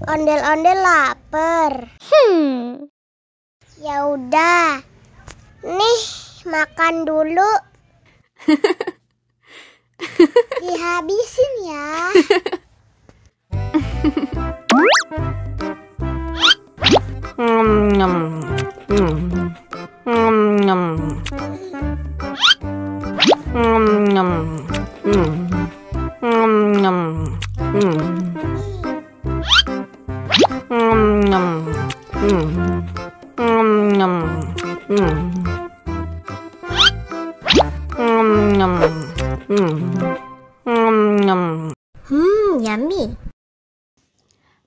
Ondel-ondel lapar. Ya udah. Nih, makan dulu. Dihabisin ya. Yummy.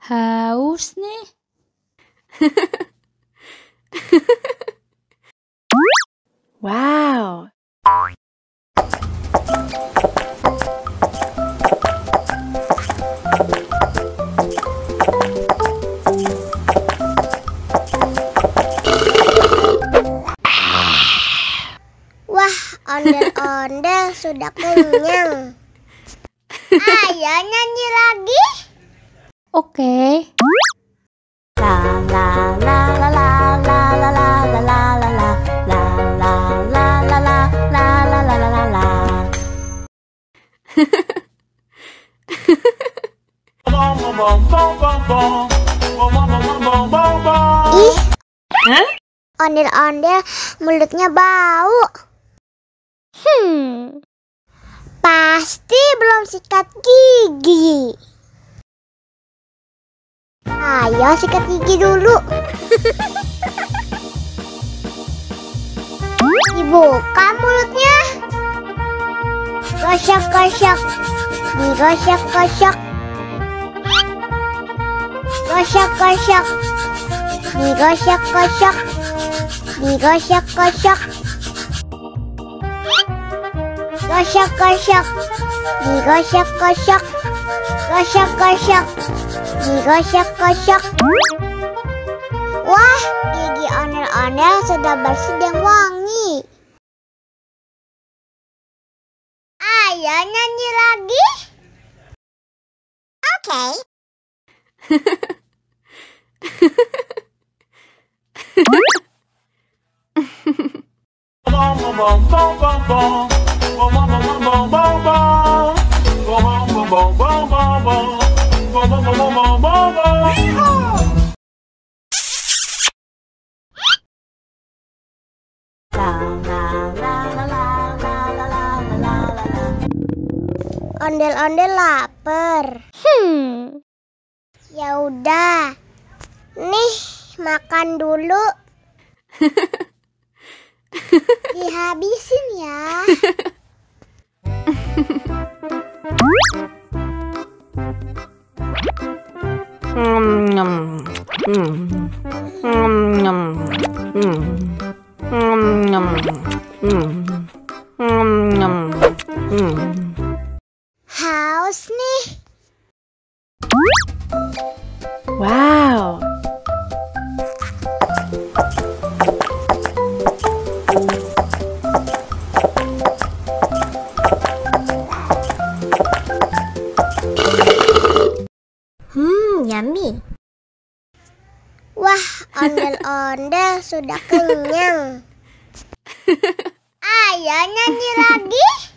Haus nih. Wow. Wah, ondel-ondel sudah kenyang. Ayo nyanyi lagi. Oke. Ih, ondel-ondel mulutnya bau. Pasti belum sikat gigi. Ayo sikat gigi dulu. Dibuka mulutnya. Gosok-gosok. Digosok-gosok. Gosok-gosok. Digosok-gosok. Digosok-gosok. Gosok-gosok. Digosok-gosok. Gosok-gosok. Digosok-gosok. Wah, gigi ondel-ondel sudah bersih dan wangi. Ayo nyanyi lagi. Oke. Ondel-ondel lapar. Ya udah. Nih, makan dulu. Dihabisin ya. Haus nih. Wow. Yummy. Wah, ondel-ondel sudah kenyang. Ayo nyanyi lagi.